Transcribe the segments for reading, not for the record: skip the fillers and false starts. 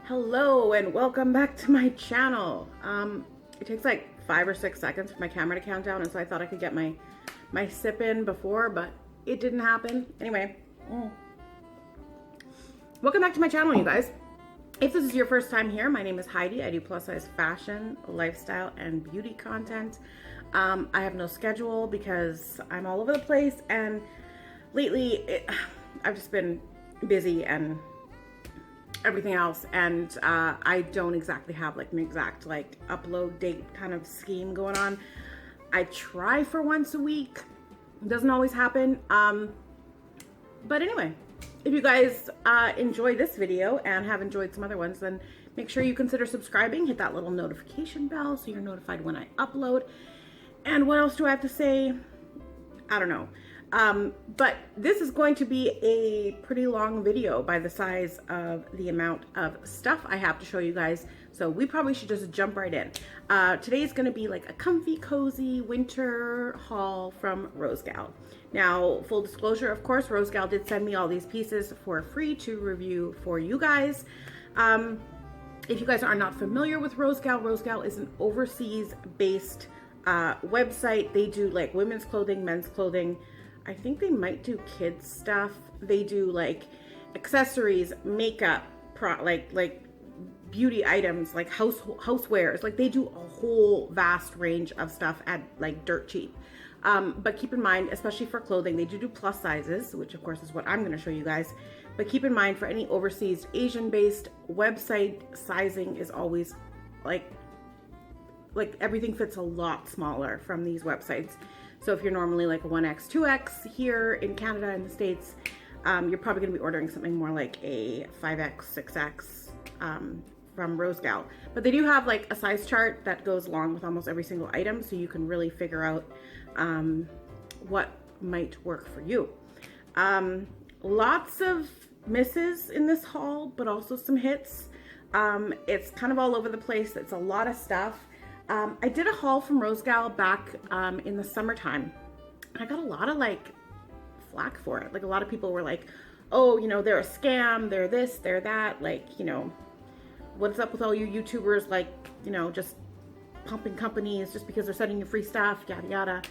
Hello and welcome back to my channel. It takes like 5 or 6 seconds for my camera to count down, and so I thought I could get my sip in before, but it didn't happen. Anyway, welcome back to my channel, you guys. If this is your first time here, my name is Heidi. I do plus size fashion, lifestyle, and beauty content. I have no schedule because I'm all over the place, and lately I've just been busy and everything else, and I don't exactly have like an exact like upload date kind of scheme going on. I try for once a week. It doesn't always happen. But anyway, if you guys enjoy this video and have enjoyed some other ones, then make sure you consider subscribing, hit that little notification bell so you're notified when I upload. And what else do I have to say? I don't know. But this is going to be a pretty long video by the size of the amount of stuff I have to show you guys. So we probably should just jump right in. Today is going to be like a comfy, cozy winter haul from Rosegal. Now, full disclosure, of course, Rosegal did send me all these pieces for free to review for you guys. If you guys are not familiar with Rosegal, Rosegal is an overseas based website. They do like women's clothing, men's clothing. I think they might do kids stuff. They do like accessories, makeup, like beauty items, like housewares. Like they do a whole vast range of stuff at like dirt cheap. But keep in mind, especially for clothing, they do plus sizes, which of course is what I'm going to show you guys. But keep in mind, for any overseas Asian-based website, sizing is always like everything fits a lot smaller from these websites. So if you're normally like a 1X, 2X here in Canada and the States, you're probably going to be ordering something more like a 5X, 6X from Rosegal. But they do have like a size chart that goes along with almost every single item, so you can really figure out what might work for you. Lots of misses in this haul, but also some hits. It's kind of all over the place. It's a lot of stuff. I did a haul from Rosegal back in the summertime. I got a lot of like flack for it. Like a lot of people were like, oh, you know, they're a scam, they're this, they're that. Like, you know, what's up with all you YouTubers, like, you know, just pumping companies just because they're sending you free stuff, yada, yada.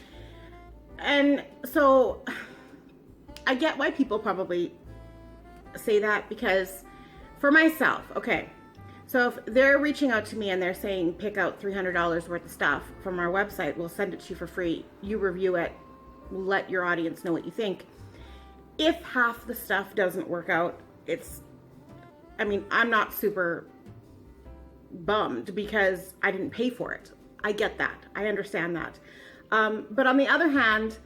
And so I get why people probably say that, because for myself, okay, so if they're reaching out to me and they're saying, pick out $300 worth of stuff from our website, we'll send it to you for free. You review it, let your audience know what you think. If half the stuff doesn't work out, I mean, I'm not super bummed because I didn't pay for it. I get that. I understand that. But on the other hand,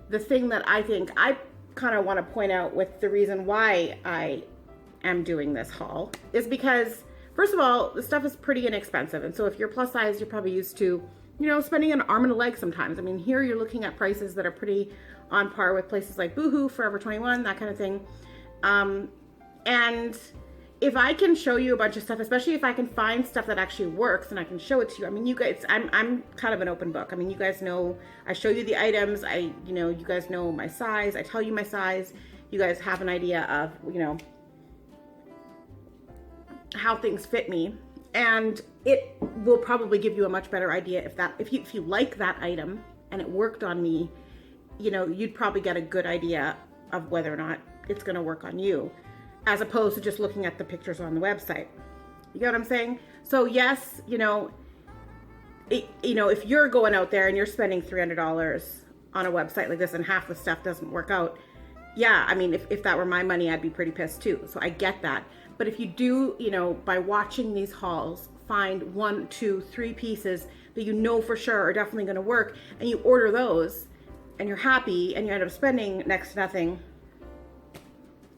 the thing that I think I kind of want to point out with the reason why I am doing this haul is because, first of all, the stuff is pretty inexpensive. And so if you're plus size, you're probably used to, you know, spending an arm and a leg sometimes. I mean, here you're looking at prices that are pretty on par with places like Boohoo, Forever 21, that kind of thing. And if I can show you a bunch of stuff, especially if I can find stuff that actually works and I can show it to you. I mean, you guys, I'm kind of an open book. I mean, you guys know, I show you the items. You know, you guys know my size. I tell you my size. You guys have an idea of, you know, how things fit me, and it will probably give you a much better idea if you like that item and it worked on me, you know, you'd probably get a good idea of whether or not it's going to work on you, as opposed to just looking at the pictures on the website. You get what I'm saying? So yes, you know, if you're going out there and you're spending $300 on a website like this and half the stuff doesn't work out, yeah, I mean, if that were my money, I'd be pretty pissed too. So I get that. But if you do, you know, by watching these hauls, find 1, 2, 3 pieces that you know for sure are definitely going to work, and you order those, and you're happy, and you end up spending next to nothing,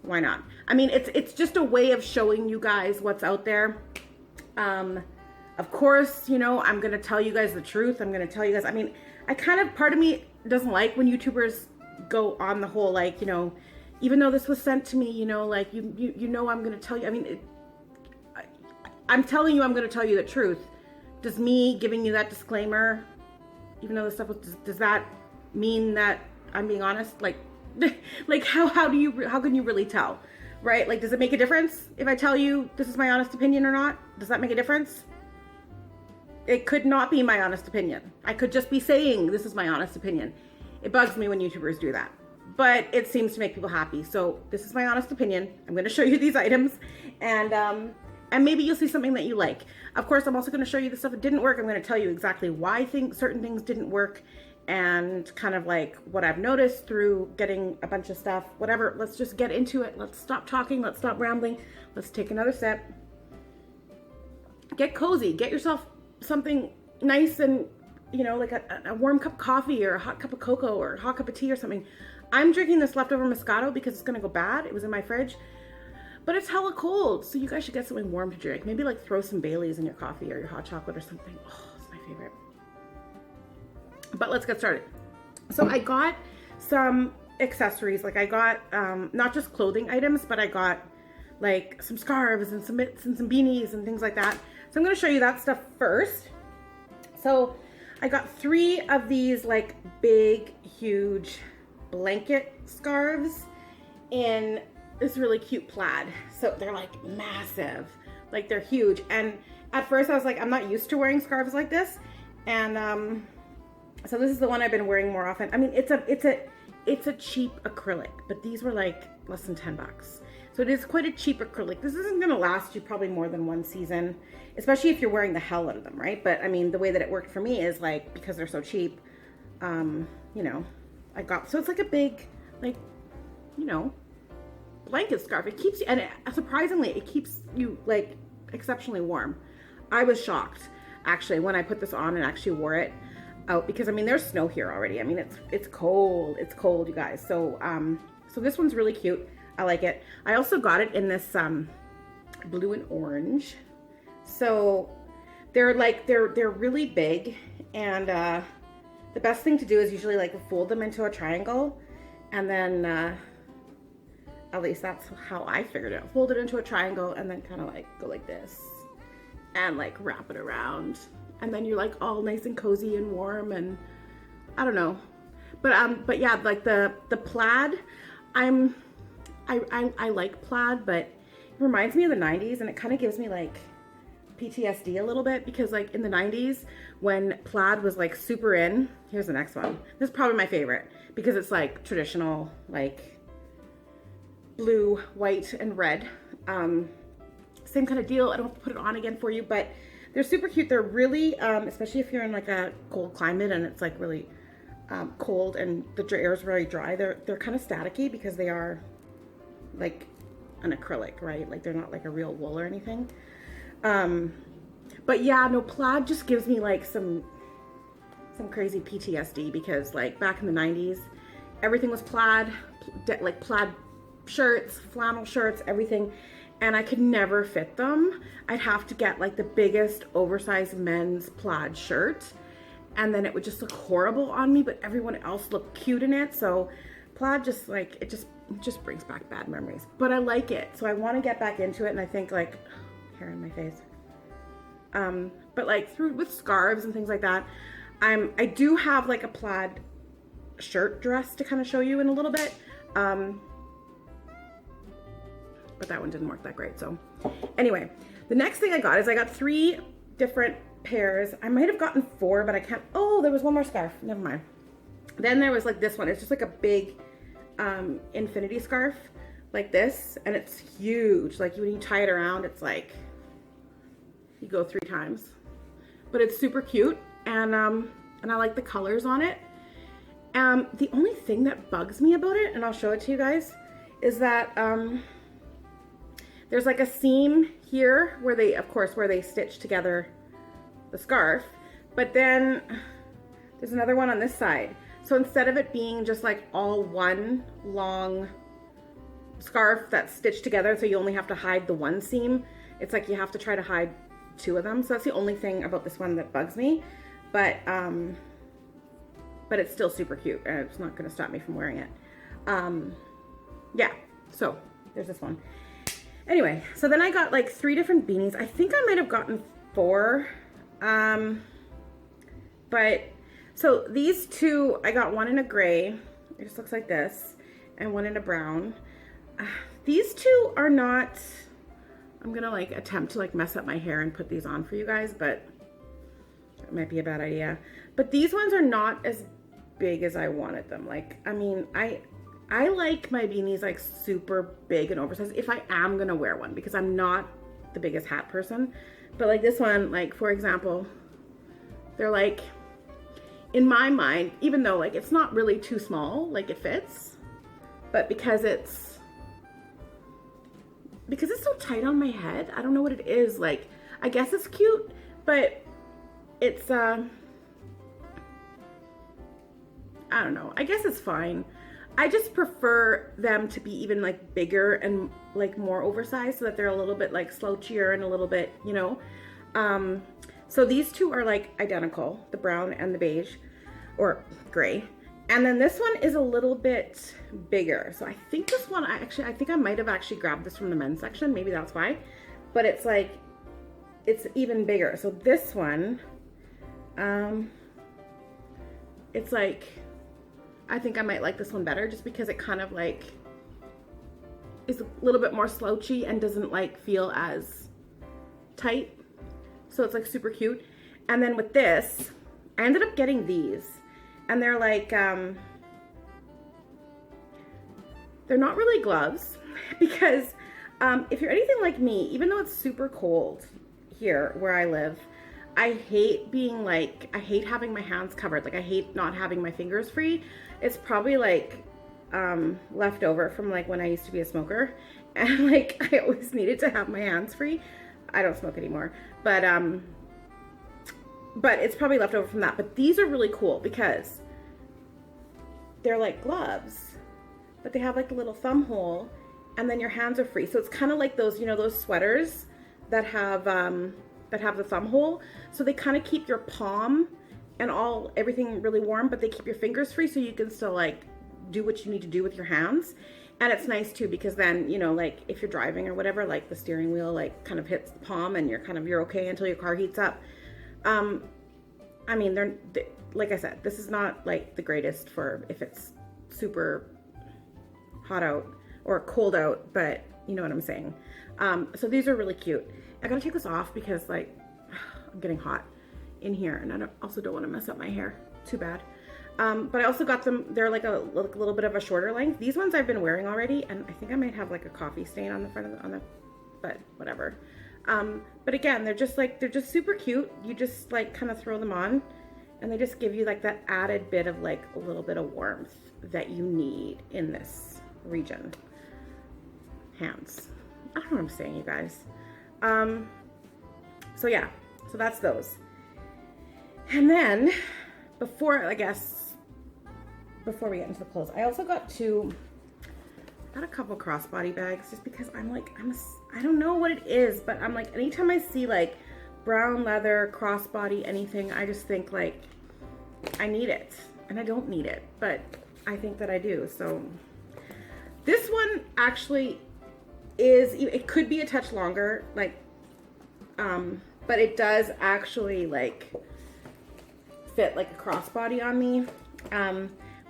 why not? I mean, it's just a way of showing you guys what's out there. Of course, you know, I'm going to tell you guys the truth. I'm going to tell you guys, I mean, part of me doesn't like when YouTubers go on the whole, like, you know, even though this was sent to me, you know, like, you know, I'm going to tell you, I mean, I'm telling you, I'm going to tell you the truth. Does me giving you that disclaimer, even though the stuff was, does that mean that I'm being honest? Like, like how can you really tell? right? Like, does it make a difference if I tell you this is my honest opinion or not? Does that make a difference? It could not be my honest opinion. I could just be saying this is my honest opinion. It bugs me when YouTubers do that, but it seems to make people happy. So this is my honest opinion. I'm going to show you these items, and maybe you'll see something that you like. Of course, I'm also going to show you the stuff that didn't work. I'm going to tell you exactly why I think certain things didn't work, and kind of like what I've noticed through getting a bunch of stuff, whatever. Let's just get into it. Let's stop talking. Let's stop rambling. Let's take another sip. Get cozy. Get yourself something nice and, you know, like a warm cup of coffee or a hot cup of cocoa or a hot cup of tea or something. I'm drinking this leftover Moscato because it's going to go bad. It was in my fridge, but it's hella cold. So you guys should get something warm to drink. Maybe like throw some Baileys in your coffee or your hot chocolate or something. Oh, it's my favorite. But let's get started. So I got some accessories. Like I got not just clothing items, but I got like some scarves and some mitts and some beanies and things like that. So I'm going to show you that stuff first. So I got 3 of these like big, huge blanket scarves in this really cute plaid. So they're like massive, like they're huge. And at first I was like, I'm not used to wearing scarves like this. And so this is the one I've been wearing more often. I mean, it's a cheap acrylic, but these were like less than 10 bucks. So it is quite a cheap acrylic. This isn't gonna last you probably more than one season, especially if you're wearing the hell out of them, right? But I mean, the way that it worked for me is like, because they're so cheap, you know, so it's like a big, like, you know, blanket scarf. It keeps you, and surprisingly, it keeps you like exceptionally warm. I was shocked actually when I put this on and actually wore it out, because I mean, there's snow here already. I mean, it's cold, you guys. So, so this one's really cute. I like it. I also got it in this blue and orange. So they're like, they're really big, and the best thing to do is usually like fold them into a triangle, and then at least that's how I figured it out. Fold it into a triangle and then kind of like go like this and like wrap it around, and then you're like all nice and cozy and warm, and I don't know. But yeah, like the plaid, I like plaid, but it reminds me of the 90s, and it kind of gives me like PTSD a little bit, because like in the 90s when plaid was like super in. Here's the next one. This is probably my favorite because it's like traditional, like blue, white, and red. Same kind of deal. I don't have to put it on again for you, but they're super cute. They're really, especially if you're in like a cold climate and it's like really cold and the air is very dry. They're kind of staticky because they are like an acrylic, right? Like they're not like a real wool or anything. But yeah, no, plaid just gives me like some crazy PTSD, because like back in the 90s, everything was plaid, like plaid shirts, flannel shirts, everything. And I could never fit them. I'd have to get like the biggest oversized men's plaid shirt, and then it would just look horrible on me, but everyone else looked cute in it. So plaid just like, it just brings back bad memories, but I like it. So I want to get back into it. And I think like, hair in my face. But like with scarves and things like that, I do have like a plaid shirt dress to kind of show you in a little bit. But that one didn't work that great. So anyway, the next thing I got is I got 3 different pairs. I might have gotten 4, but I can't. Oh, there was one more scarf. Never mind. Then there was like this one. It's just like a big infinity scarf like this, and it's huge. Like when you tie it around, it's like you go 3 times. But it's super cute, and I like the colors on it. The only thing that bugs me about it, and I'll show it to you guys, is that there's like a seam here where they stitch together the scarf, but then there's another one on this side. So instead of it being just like all one long scarf that's stitched together, so you only have to hide the one seam, it's like you have to try to hide 2 of them. So that's the only thing about this one that bugs me, but it's still super cute, and it's not going to stop me from wearing it. Yeah, so there's this one. Anyway, so then I got like 3 different beanies. I think I might have gotten 4. But so these 2, I got one in a gray. It just looks like this, and one in a brown. These two are not, I'm gonna like attempt to like mess up my hair and put these on for you guys, but it might be a bad idea. But these ones are not as big as I wanted them. Like, I mean, I like my beanies like super big and oversized if I am gonna wear one, because I'm not the biggest hat person. But like this one, like for example, they're like, in my mind, even though like it's not really too small, like it fits, but because it's so tight on my head, I don't know what it is. Like, I guess it's cute, but it's I don't know, I guess it's fine. I just prefer them to be even like bigger and like more oversized, so that they're a little bit like slouchier and a little bit, you know. So these two are like identical, the brown and the beige or gray. And then this one is a little bit bigger. So I think this one, I think I might have actually grabbed this from the men's section. Maybe that's why. But it's like, it's even bigger. So this one, it's like, I think I might like this one better just because it kind of like is a little bit more slouchy and doesn't like feel as tight. So it's like super cute. And then with this, I ended up getting these, and they're like, they're not really gloves because if you're anything like me, even though it's super cold here where I live, I hate being like, I hate having my hands covered. Like I hate not having my fingers free. It's probably like left over from like when I used to be a smoker, and like I always needed to have my hands free. I don't smoke anymore, but it's probably left over from that. But these are really cool because they're like gloves, but they have like a little thumb hole, and then your hands are free. So it's kind of like those, you know, those sweaters that have the thumb hole. So they kind of keep your palm and everything really warm, but they keep your fingers free, so you can still like do what you need to do with your hands. And it's nice too, because then, you know, like if you're driving or whatever, like the steering wheel like kind of hits the palm and you're okay until your car heats up. I mean, they're like I said, this is not like the greatest for if it's super hot out or cold out, but you know what I'm saying. So these are really cute. I gotta take this off because like I'm getting hot in here, and I also don't want to mess up my hair too bad. But I also got them, they're like a little bit of a shorter length. These ones I've been wearing already, and I think I might have like a coffee stain on the front of but whatever. But again, they're just super cute. You just like kind of throw them on, and they just give you like that added bit of like a little bit of warmth that you need in this region. Hands. I don't know what I'm saying, you guys. So yeah, so that's those. And then before we get into the clothes, I also got a couple crossbody bags, just because I don't know what it is, but I'm like, anytime I see like brown leather, crossbody, anything, I just think like I need it, and I don't need it, but I think that I do. So this one actually it could be a touch longer, like, but it does actually like fit like a crossbody on me,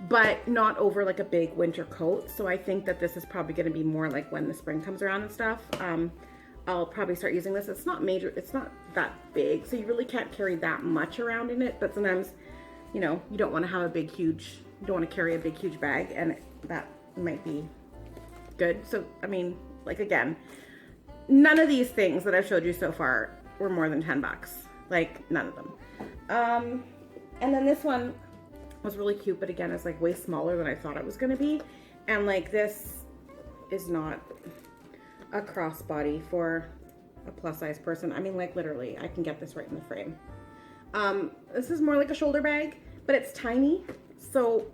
but not over like a big winter coat. So I think that this is probably going to be more like when the spring comes around and stuff. I'll probably start using this. It's not major, it's not that big, so you really can't carry that much around in it, but sometimes, you know, you don't want to have you don't want to carry a big huge bag, and that might be good. So I mean, like, again, none of these things that I've showed you so far were more than 10 bucks, like none of them. And then this one was really cute, but again, it's like way smaller than I thought it was going to be. And like, this is not a crossbody for a plus size person. I mean, like, literally, I can get this right in the frame. This is more like a shoulder bag, but it's tiny. So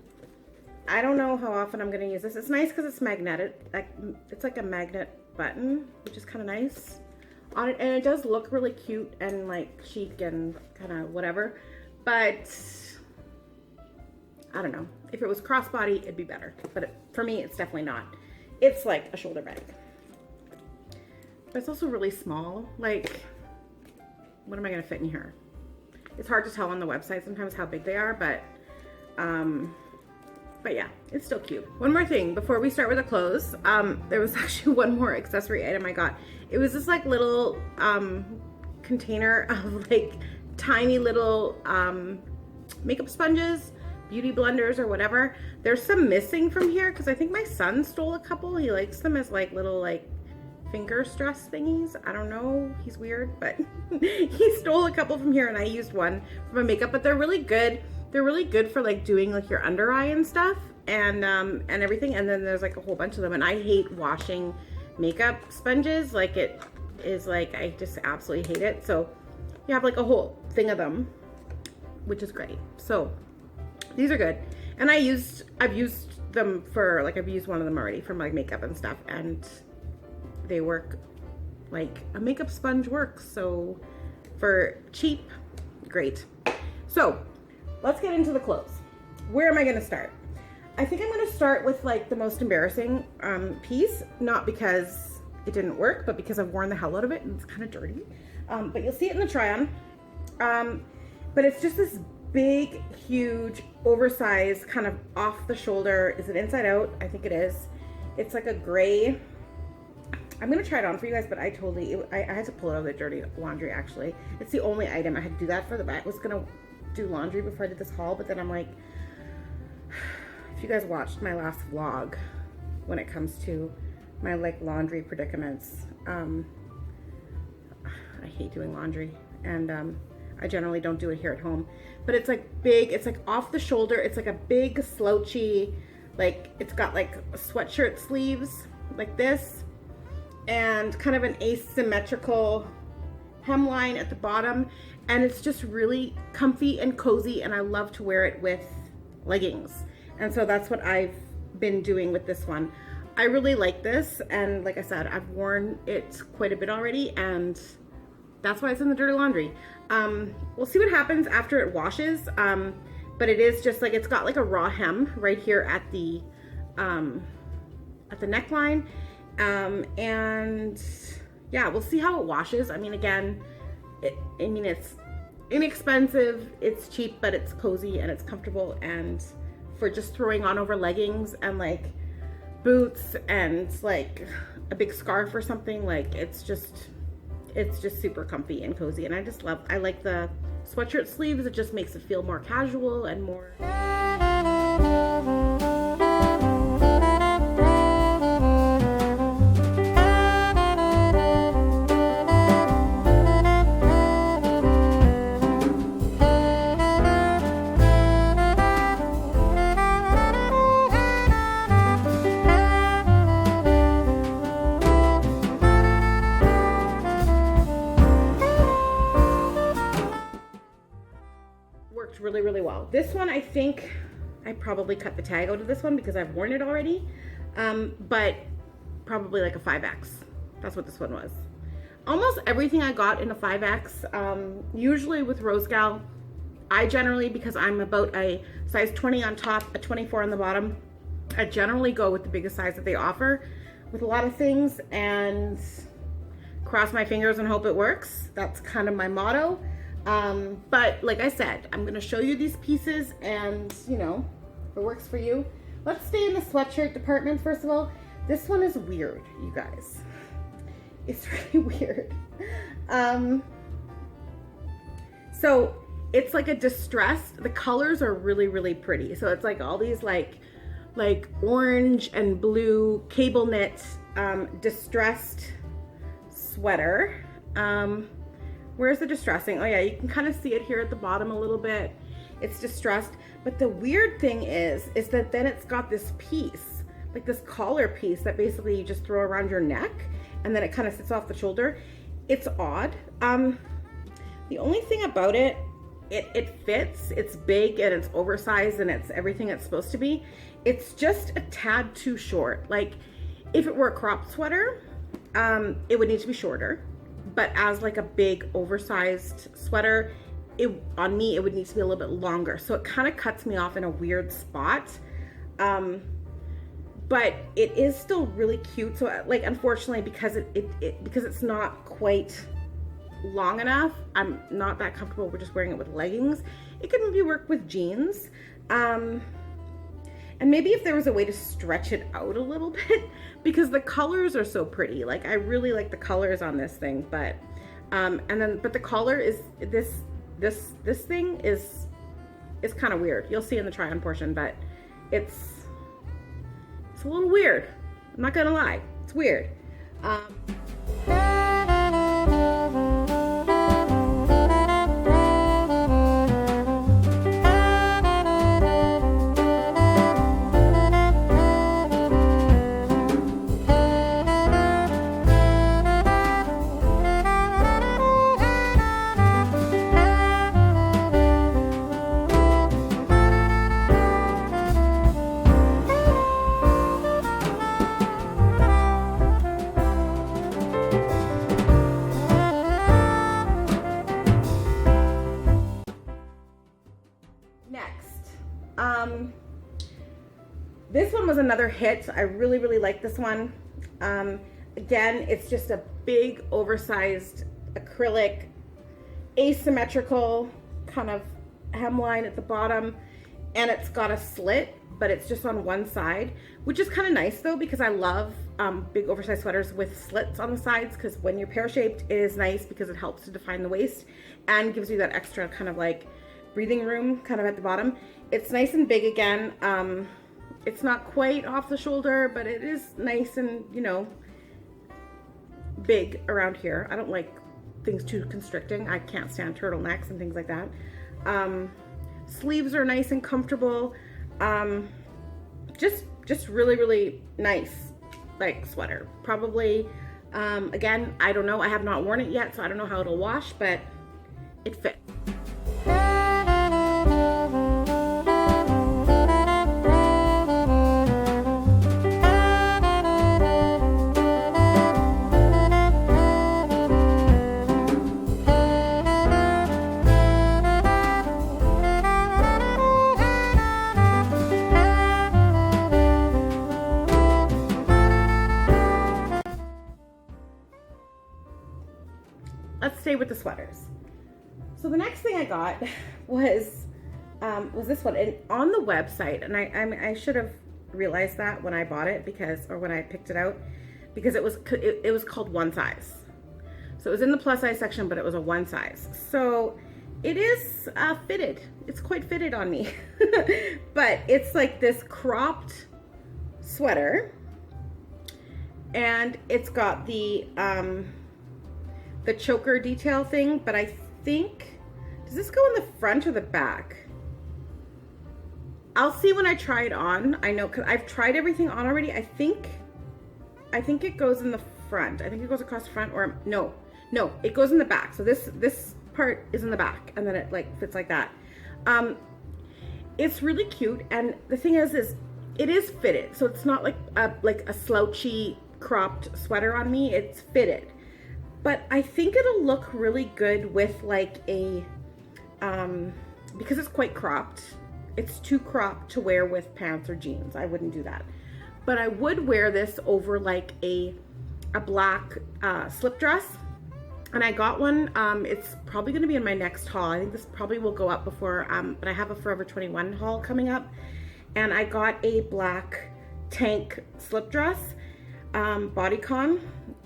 I don't know how often I'm going to use this. It's nice because it's magnetic. It's like a magnet button, which is kind of nice on it. And it does look really cute and like chic and kind of whatever. But I don't know. If it was crossbody, it'd be better. But for me, it's definitely not. It's like a shoulder bag. But it's also really small. Like, what am I going to fit in here? It's hard to tell on the website sometimes how big they are, but But yeah, it's still cute. One more thing before we start with the clothes. There was actually one more accessory item I got. It was this like little container of like tiny little makeup sponges, beauty blenders or whatever. There's some missing from here because I think my son stole a couple. He likes them as like little like finger stress thingies. I don't know, he's weird, but he stole a couple from here and I used one for my makeup, but they're really good. They're really good for like doing like your under eye and stuff and everything. And then there's like a whole bunch of them, and I hate washing makeup sponges. Like it is like, I just absolutely hate it. So you have like a whole thing of them, which is great. So these are good. And I've used them for like, I've used one of them already for my makeup and stuff, and they work like a makeup sponge works. So for cheap, great. So let's get into the clothes. Where am I gonna start? I think I'm gonna start with like the most embarrassing piece, not because it didn't work, but because I've worn the hell out of it and it's kind of dirty. But you'll see it in the try on. But it's just this big, huge, oversized, kind of off the shoulder. Is it inside out? I think it is. It's like a gray. I'm gonna try it on for you guys, but I had to pull it out of the dirty laundry actually. It's the only item I had to do that for. I was gonna do laundry before I did this haul, but then I'm like, if you guys watched my last vlog when it comes to my like laundry predicaments, I hate doing laundry, and I generally don't do it here at home, but it's like big, it's like off the shoulder, it's like a big slouchy, like it's got like sweatshirt sleeves like this and kind of an asymmetrical hemline at the bottom, and it's just really comfy and cozy, and I love to wear it with leggings. And so that's what I've been doing with this one. I really like this, and like I said, I've worn it quite a bit already, and that's why it's in the dirty laundry. We'll see what happens after it washes, but it is just like, it's got like a raw hem right here at the neckline, and yeah, we'll see how it washes. I mean, again, it's inexpensive, it's cheap, but it's cozy and it's comfortable, and for just throwing on over leggings and like boots and like a big scarf or something, like it's just super comfy and cozy, and I like the sweatshirt sleeves. It just makes it feel more casual and more really well. This one, I think I probably cut the tag out of this one because I've worn it already, but probably like a 5X. That's what this one was. Almost everything I got in a 5X, usually with Rosegal, I generally, because I'm about a size 20 on top, a 24 on the bottom, I generally go with the biggest size that they offer with a lot of things and cross my fingers and hope it works. That's kind of my motto. But like I said, I'm going to show you these pieces, and you know, if it works for you. Let's stay in the sweatshirt department first of all. This one is weird, you guys. It's really weird. So it's like a distressed, the colors are really, really pretty. So it's like all these like orange and blue cable knit, distressed sweater. Where's the distressing? Oh yeah, you can kind of see it here at the bottom a little bit. It's distressed. But the weird thing is that then it's got this piece, like this collar piece that basically you just throw around your neck, and then it kind of sits off the shoulder. It's odd. The only thing about it, it fits, it's big and it's oversized and it's everything it's supposed to be. It's just a tad too short. Like if it were a crop sweater, it would need to be shorter. But as like a big oversized sweater, on me it would need to be a little bit longer. So it kind of cuts me off in a weird spot. But it is still really cute. So like, unfortunately, because because it's not quite long enough, I'm not that comfortable with just wearing it with leggings. It could maybe work with jeans. And maybe if there was a way to stretch it out a little bit, because the colors are so pretty. Like, I really like the colors on this thing, but but the collar is this thing is kind of weird. You'll see in the try on portion, but it's a little weird. I'm not gonna lie, it's weird. This one was another hit. I really like this one. Again, it's just a big oversized acrylic, asymmetrical kind of hemline at the bottom, and it's got a slit, but it's just on one side, which is kind of nice though, because I love big oversized sweaters with slits on the sides, because when you're pear-shaped, it is nice because it helps to define the waist and gives you that extra kind of like breathing room kind of at the bottom. It's nice and big again. It's not quite off the shoulder, but it is nice and, you know, big around here. I don't like things too constricting. I can't stand turtlenecks and things like that. Sleeves are nice and comfortable. Just really nice, like, sweater. Probably, again, I don't know. I have not worn it yet, so I don't know how it'll wash, but it fits. Let's stay with the sweaters. So the next thing I got was this one, and on the website, and I should have realized that when I bought it, or when I picked it out, because it was called one size. So it was in the plus size section, but it was a one size. So it is fitted. It's quite fitted on me, but it's like this cropped sweater, and it's got the choker detail thing, but I think, does this go in the front or the back? I'll see when I try it on. I know, because I've tried everything on already. I think it goes in the front. I think it goes across the front, or no, it goes in the back. So this part is in the back, and then it like fits like that. It's really cute, and the thing is it is fitted, so it's not like a slouchy cropped sweater on me. It's fitted. But I think it'll look really good with like a, because it's quite cropped, it's too cropped to wear with pants or jeans. I wouldn't do that. But I would wear this over like a black slip dress. And I got one, it's probably gonna be in my next haul. I think this probably will go up before, but I have a Forever 21 haul coming up. And I got a black tank slip dress, bodycon,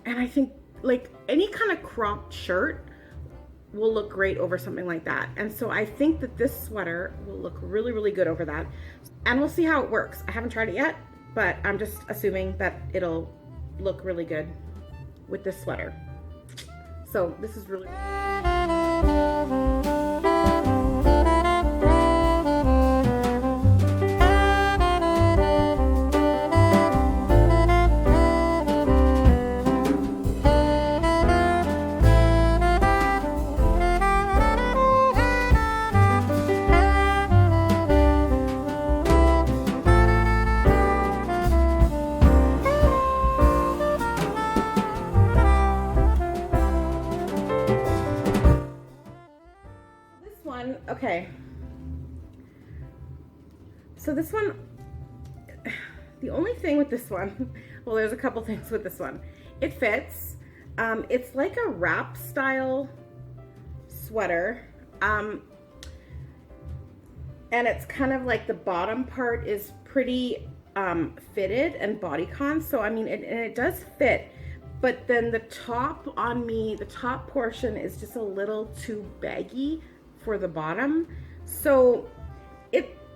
and I think like any kind of cropped shirt will look great over something like that. And so I think that this sweater will look really good over that. And we'll see how it works. I haven't tried it yet, but I'm just assuming that it'll look really good with this sweater. So this is really... Okay, so this one, the only thing with this one, well, there's a couple things with this one. It fits. It's like a wrap style sweater, and it's kind of like the bottom part is pretty fitted and bodycon, so I mean, and it does fit, but then the top on me, the top portion is just a little too baggy for the bottom, so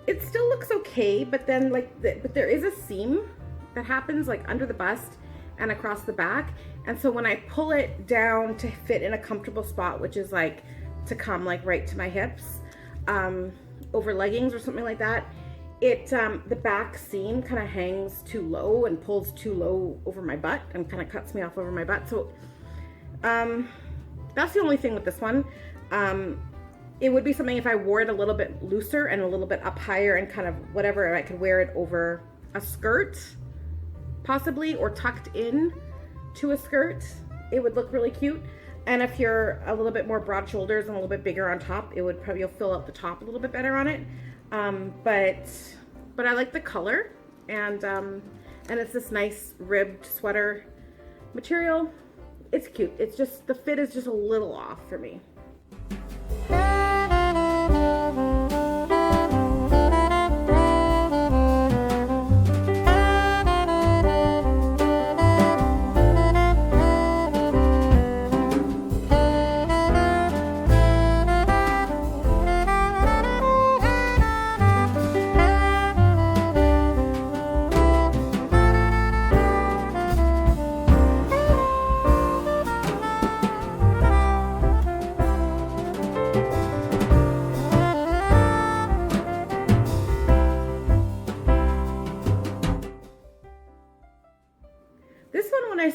it still looks okay, but then like but there is a seam that happens like under the bust and across the back, and so when I pull it down to fit in a comfortable spot, which is like to come like right to my hips, over leggings or something like that, the back seam kind of hangs too low and pulls too low over my butt and kind of cuts me off over my butt. So that's the only thing with this one. It would be something if I wore it a little bit looser and a little bit up higher and kind of whatever, I could wear it over a skirt possibly, or tucked in to a skirt. It would look really cute. And if you're a little bit more broad shoulders and a little bit bigger on top, it would probably, you'll fill out the top a little bit better on it. But I like the color, and it's this nice ribbed sweater material. It's cute. It's just, the fit is just a little off for me.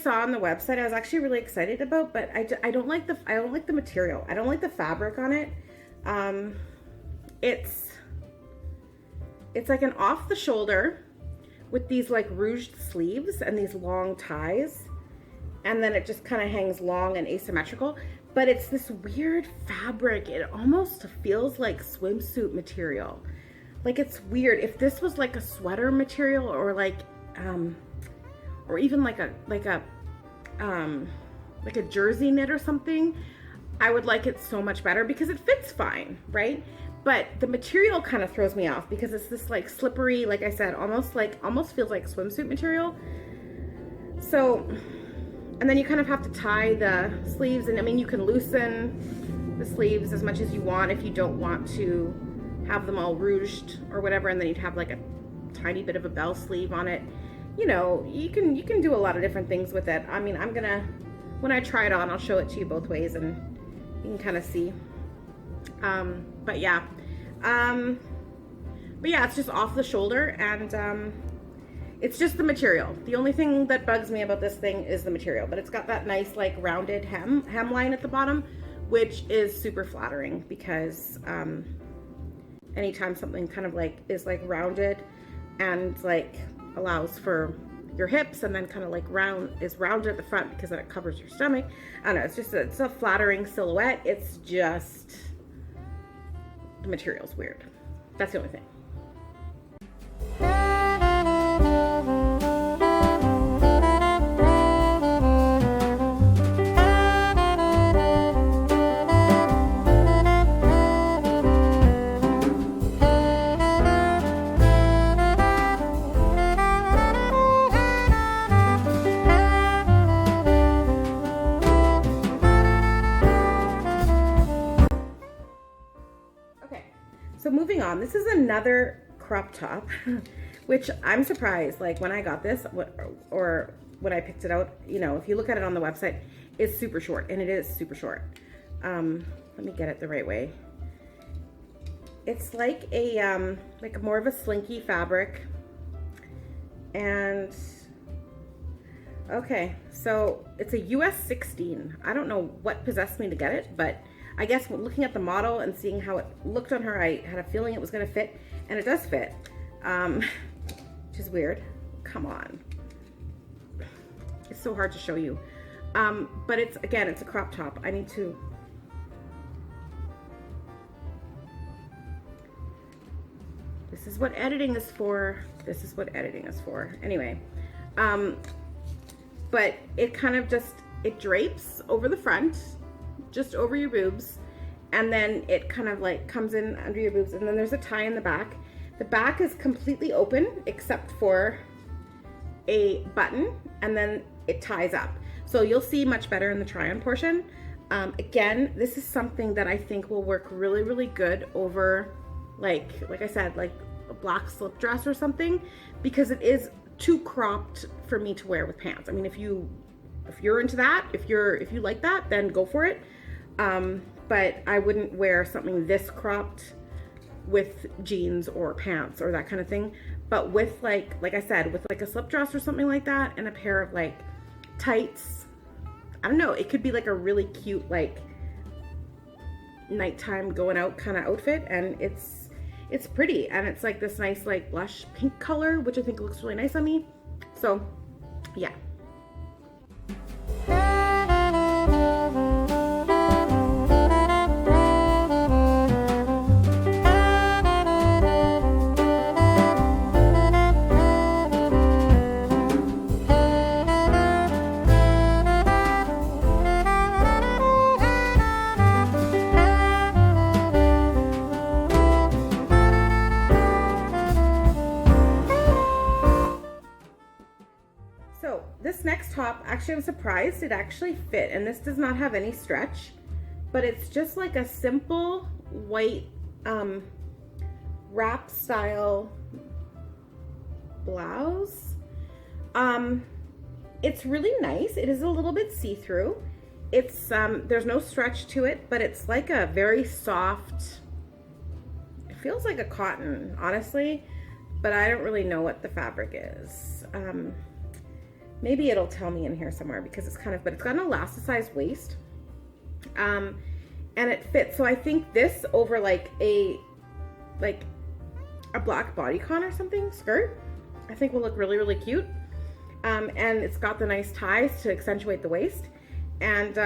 Saw on the website, I was actually really excited about, but I don't like the material. I don't like the fabric on it. It's like an off the shoulder with these like ruched sleeves and these long ties, and then it just kind of hangs long and asymmetrical, but it's this weird fabric. It almost feels like swimsuit material. Like, it's weird. If this was like a sweater material, or like or even like a jersey knit or something, I would like it so much better because it fits fine, right? But the material kind of throws me off because it's this like slippery, like I said, almost feels like swimsuit material. So, and then you kind of have to tie the sleeves, and I mean, you can loosen the sleeves as much as you want if you don't want to have them all ruched or whatever, and then you'd have like a tiny bit of a bell sleeve on it. You know, you can do a lot of different things with it. I mean, when I try it on, I'll show it to you both ways and you can kind of see. But yeah, it's just off the shoulder, and it's just the material. The only thing that bugs me about this thing is the material, but it's got that nice like rounded hemline at the bottom, which is super flattering because anytime something kind of like is like rounded and like allows for your hips, and then kind of like rounded at the front because then it covers your stomach. I don't know, it's a flattering silhouette. It's just the material's weird. That's the only thing. So moving on, this is another crop top, which I'm surprised, like when I got this, or when I picked it out, you know, if you look at it on the website, it's super short, and it is super short. Let me get it the right way. It's like a, like more of a slinky fabric, and okay, so it's a US 16. I don't know what possessed me to get it, but I guess looking at the model and seeing how it looked on her, I had a feeling it was going to fit, and it does fit, which is weird. Come on. It's so hard to show you. But it's, again, it's a crop top. I need to... This is what editing is for. This is what editing is for. Anyway. But it kind of just, it drapes over the front, just over your boobs, and then it kind of like comes in under your boobs, and then there's a tie in the back, The back is completely open except for a button, and then it ties up. So you'll see much better in the try-on portion. Again, this is something that I think will work really, really good over, like I said, like a black slip dress or something, because it is too cropped for me to wear with pants. I mean, if you're into that, if you like that, then go for it. But I wouldn't wear something this cropped with jeans or pants or that kind of thing. But with like I said, with like a slip dress or something like that and a pair of like tights, I don't know, it could be like a really cute like nighttime going out kind of outfit, and it's pretty, and it's like this nice like blush pink color, which I think looks really nice on me. So yeah. This next top, actually I'm surprised it actually fit, and this does not have any stretch, but it's just like a simple white wrap style blouse. It's really nice. It is a little bit see-through. It's there's no stretch to it, but it's like a very soft, it feels like a cotton, honestly, but I don't really know what the fabric is. Maybe it'll tell me in here somewhere, because it's kind of, but it's got an elasticized waist, and it fits. So I think this over like a black bodycon or something skirt, I think will look really, really cute. And it's got the nice ties to accentuate the waist, and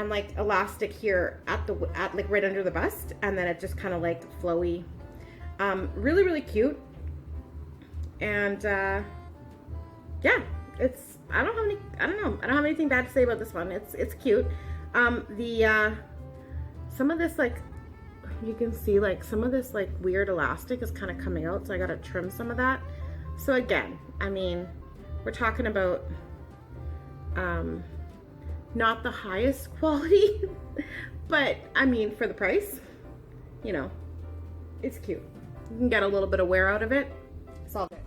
like elastic here at like right under the bust, and then it just kind of like flowy, really, really cute. And yeah, it's, I don't have anything bad to say about this one. It's cute. Some of this, like, you can see like some of this like weird elastic is kind of coming out, so I gotta trim some of that. So again, I mean, we're talking about not the highest quality, but I mean, for the price, you know, it's cute. You can get a little bit of wear out of it. It's all good.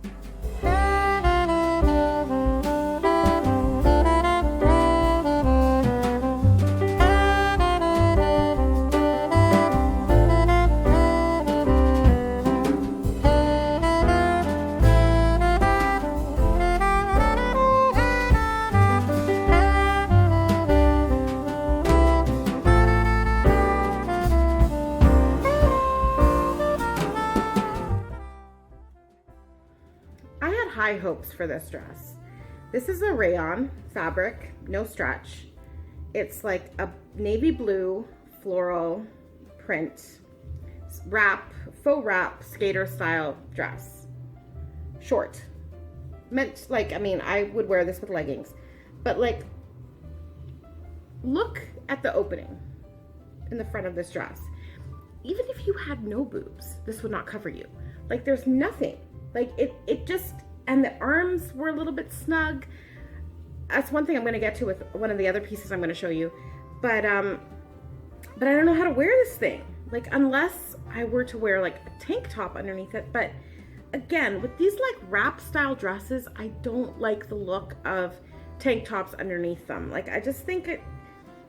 High hopes for this dress. This is a rayon fabric, no stretch. It's like a navy blue floral print wrap, faux wrap, skater style dress. Short. Meant, like, I mean, I would wear this with leggings, but like, look at the opening in the front of this dress. Even if you had no boobs, this would not cover you. Like, there's nothing. Like, it just, and the arms were a little bit snug. That's one thing I'm going to get to with one of the other pieces I'm going to show you. But I don't know how to wear this thing. Like, unless I were to wear like a tank top underneath it. But again, with these like wrap style dresses, I don't like the look of tank tops underneath them. Like, I just think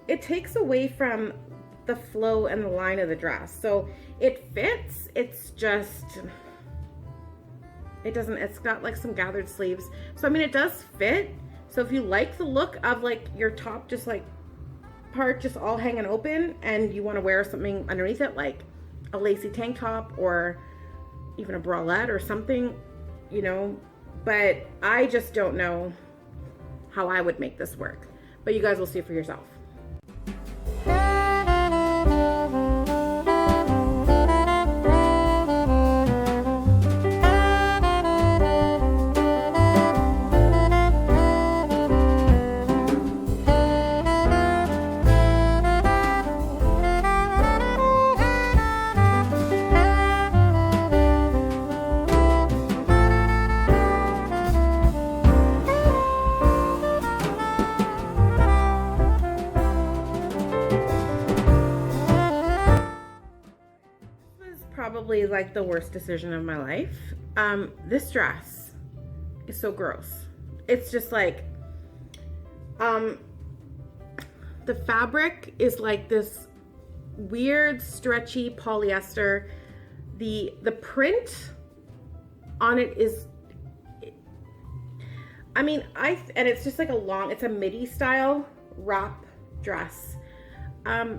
it takes away from the flow and the line of the dress. So it fits, it's just, it doesn't, it's got like some gathered sleeves. So I mean, it does fit. So if you like the look of like your top just like part just all hanging open, and you want to wear something underneath it, like a lacy tank top or even a bralette or something, you know, but I just don't know how I would make this work. But you guys will see for yourself. probably like the worst decision of my life. This dress is so gross. It's just like, the fabric is like this weird stretchy polyester. The print on it is, I mean, and it's just like it's a midi style wrap dress. I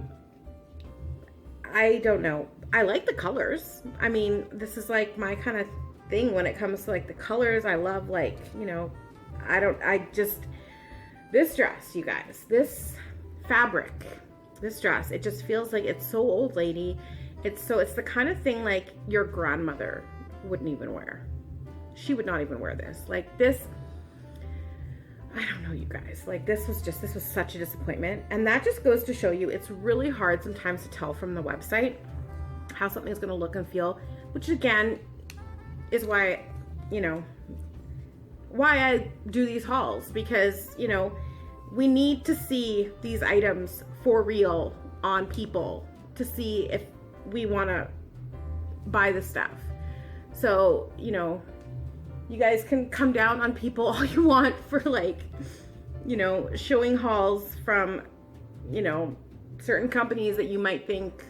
don't know. I like the colors. I mean, this is like my kind of thing when it comes to like the colors. I love, like, you know, this dress, you guys, this fabric, this dress, it just feels like it's so old lady. It's the kind of thing like your grandmother wouldn't even wear. She would not even wear this. Like this, I don't know, you guys, like this was such a disappointment. And that just goes to show you, it's really hard sometimes to tell from the website how something is going to look and feel, which again is why, you know, why I do these hauls, because, you know, we need to see these items for real on people to see if we want to buy the stuff. So, you know, you guys can come down on people all you want for, like, you know, showing hauls from, you know, certain companies that you might think,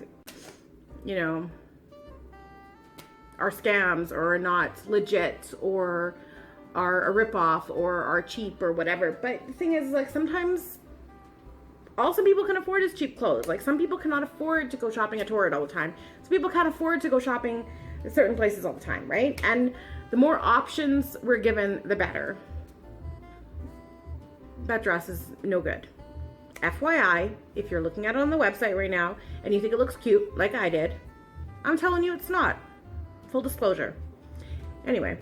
you know, are scams or are not legit or are a ripoff or are cheap or whatever. But the thing is, like, sometimes all some people can afford is cheap clothes. Like, some people cannot afford to go shopping at Torrid all the time. Some people can't afford to go shopping at certain places all the time, right? And the more options we're given, the better. That dress is no good. FYI, if you're looking at it on the website right now and you think it looks cute, like I did, I'm telling you it's not. Full disclosure. Anyway.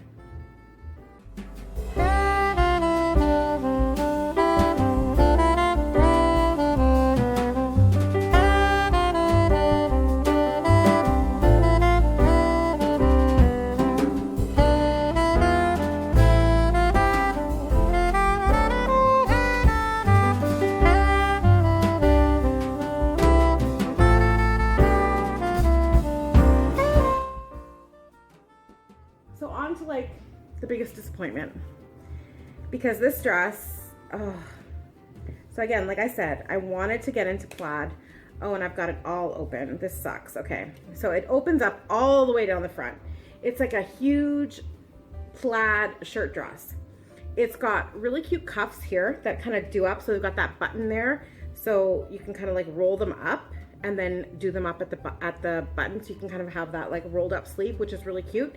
So on to like the biggest disappointment, because this dress, oh, so again, like I said, I wanted to get into plaid. Oh, and I've got it all open. This sucks. Okay, so it opens up all the way down the front. It's like a huge plaid shirt dress. It's got really cute cuffs here that kind of do up, so they've got that button there, so you can kind of like roll them up and then do them up at the button, so you can kind of have that like rolled up sleeve, which is really cute.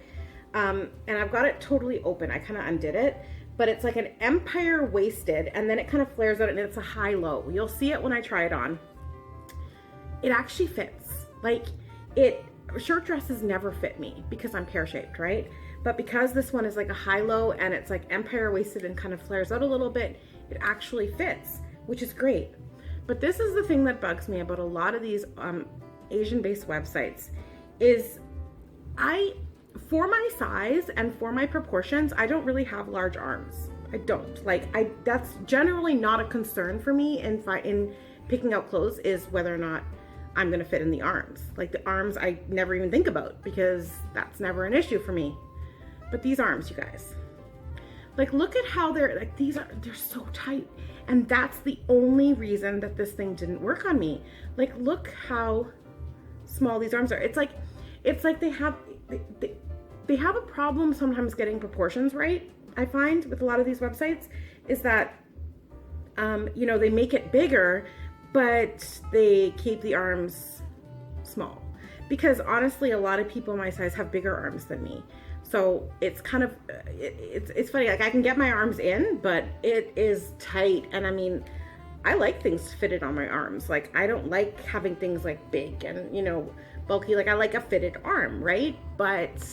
And I've got it totally open. I kind of undid it, but it's like an empire waisted, and then it kind of flares out and it's a high-low. You'll see it when I try it on. It actually fits. Like, shirt dresses never fit me because I'm pear-shaped, right? But because this one is like a high-low and it's like empire waisted and kind of flares out a little bit, it actually fits, which is great. But this is the thing that bugs me about a lot of these Asian-based websites is for my size and for my proportions, I don't really have large arms. I don't. Like, that's generally not a concern for me in picking out clothes, is whether or not I'm going to fit in the arms. Like, the arms I never even think about because that's never an issue for me. But these arms, you guys, like, look at how they're so tight. And that's the only reason that this thing didn't work on me. Like, look how small these arms are. It's like they have a problem sometimes getting proportions right. I find with a lot of these websites is that, you know, they make it bigger, but they keep the arms small. Because honestly, a lot of people my size have bigger arms than me. So it's kind of, it's funny. Like, I can get my arms in, but it is tight. And I mean, I like things fitted on my arms. Like, I don't like having things like big and, you know, bulky. Like, I like a fitted arm, right? But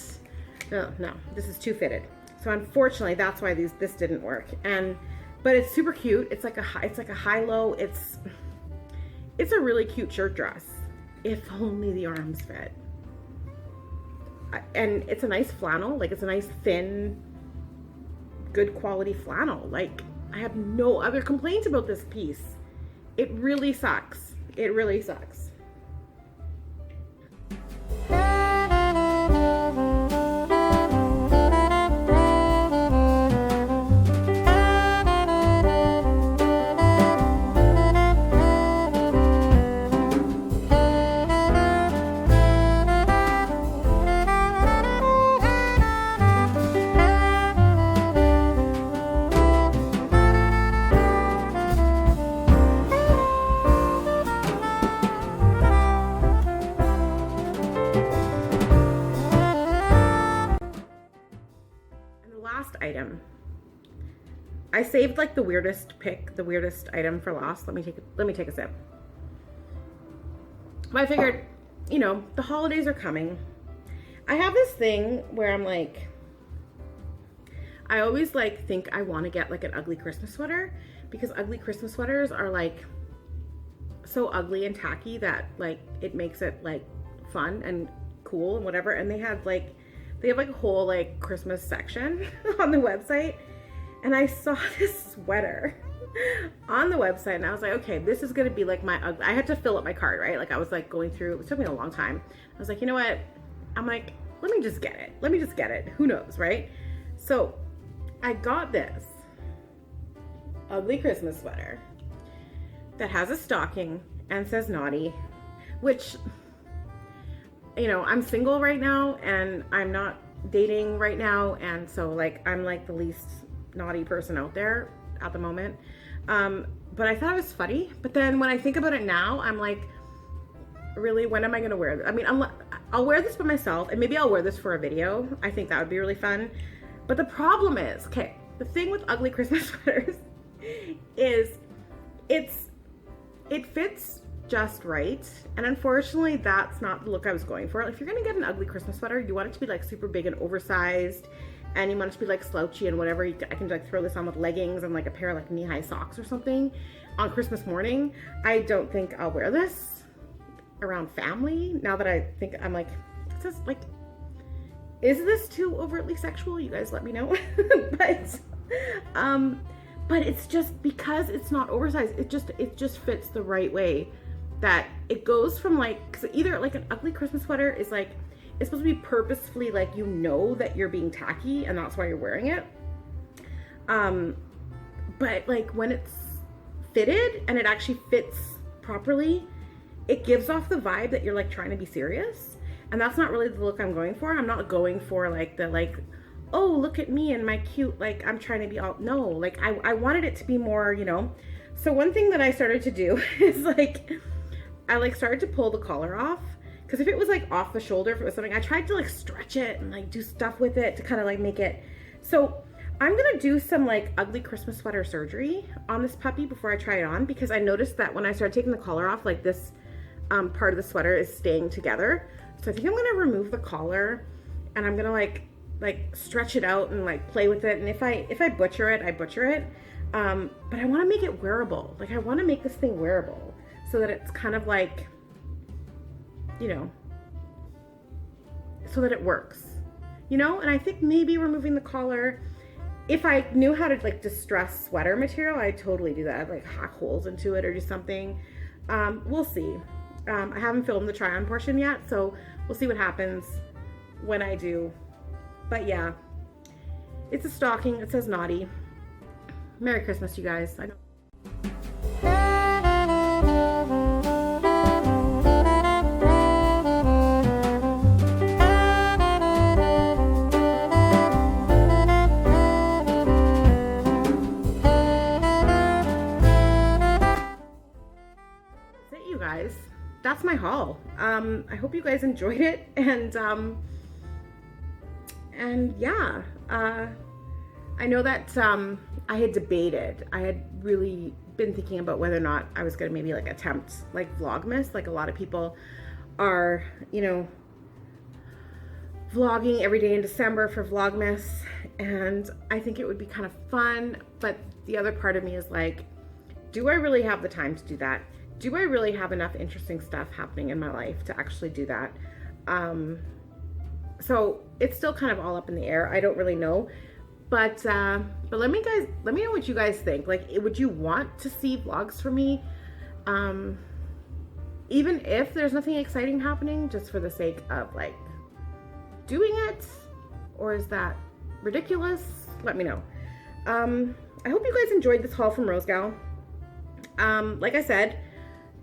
no, this is too fitted. So unfortunately, that's why this didn't work. But it's super cute. It's like a high-low. It's a really cute shirt dress. If only the arms fit. And it's a nice flannel. Like, it's a nice thin, good quality flannel. Like, I have no other complaints about this piece. It really sucks. It really sucks. I saved like the weirdest item for last. Let me take a sip. But I figured, you know, the holidays are coming. I have this thing where I'm like, I always like think I want to get like an ugly Christmas sweater, because ugly Christmas sweaters are like so ugly and tacky that like it makes it like fun and cool and whatever. And they have like a whole like Christmas section on the website, and I saw this sweater on the website and I was like, okay, this is gonna be like my ugly. I had to fill up my cart, right? Like I was like going through, it took me a long time. I was like, you know what, I'm like, let me just get it, who knows, right? So I got this ugly Christmas sweater that has a stocking and says naughty, which, you know, I'm single right now and I'm not dating right now, and so like I'm like the least naughty person out there at the moment. But I thought it was funny. But then when I think about it now, I'm like, really, when am I gonna wear this? I mean, I'll wear this by myself, and maybe I'll wear this for a video. I think that would be really fun. But the problem is, okay, the thing with ugly Christmas sweaters is it fits just right, and unfortunately that's not the look I was going for. If you're gonna get an ugly Christmas sweater, you want it to be like super big and oversized, and you want it to be like slouchy and whatever. I can like throw this on with leggings and like a pair of like knee-high socks or something on Christmas morning. I don't think I'll wear this around family. Now that I think, I'm like, it says like, is this too overtly sexual? You guys let me know. But it's just because it's not oversized, it just fits the right way, that it goes from like, cause either like an ugly Christmas sweater is like, it's supposed to be purposefully like, you know that you're being tacky and that's why you're wearing it. But like when it's fitted and it actually fits properly, it gives off the vibe that you're like trying to be serious. And that's not really the look I'm going for. I'm not going for like the like, oh, look at me and my cute, like I'm trying to be all, no, like I wanted it to be more, you know. So one thing that I started to do is like, I like started to pull the collar off, because if it was like off the shoulder, if it was something, I tried to like stretch it and like do stuff with it to kind of like make it. So I'm gonna do some like ugly Christmas sweater surgery on this puppy before I try it on, because I noticed that when I started taking the collar off, like this part of the sweater is staying together. So I think I'm gonna remove the collar and I'm gonna like stretch it out and like play with it. And if I butcher it, I butcher it. But I want to make it wearable. Like I want to make this thing wearable so that it's kind of like, you know, so that it works, you know. And I think maybe removing the collar, if I knew how to like distress sweater material, I'd totally do that. I'd like hack holes into it or do something. We'll see. I haven't filmed the try on portion yet, so we'll see what happens when I do. But yeah, it's a stocking. It says naughty. Merry Christmas, you guys. I know. That's it, you guys. That's my haul. I hope you guys enjoyed it, and yeah, I know that I had debated. I had really been thinking about whether or not I was gonna maybe like attempt like Vlogmas, like a lot of people are, you know, vlogging every day in December for Vlogmas, and I think it would be kind of fun. But the other part of me is like, do I really have the time to do that? Do I really have enough interesting stuff happening in my life to actually do that? So it's still kind of all up in the air. I don't really know, but let me know what you guys think. Like, would you want to see vlogs from me, even if there's nothing exciting happening, just for the sake of like doing it, or is that ridiculous? Let me know. I hope you guys enjoyed this haul from Rosegal. Like I said,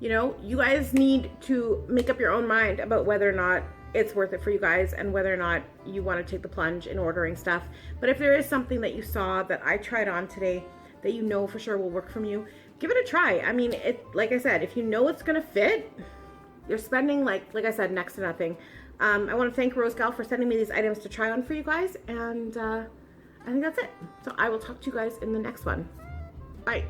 you know, you guys need to make up your own mind about whether or not it's worth it for you guys, and whether or not you want to take the plunge in ordering stuff. But if there is something that you saw that I tried on today that you know for sure will work from you, give it a try. I mean, like I said, if you know it's gonna fit, you're spending like I said, next to nothing. I want to thank Rosegal for sending me these items to try on for you guys, and I think that's it. So I will talk to you guys in the next one. Bye.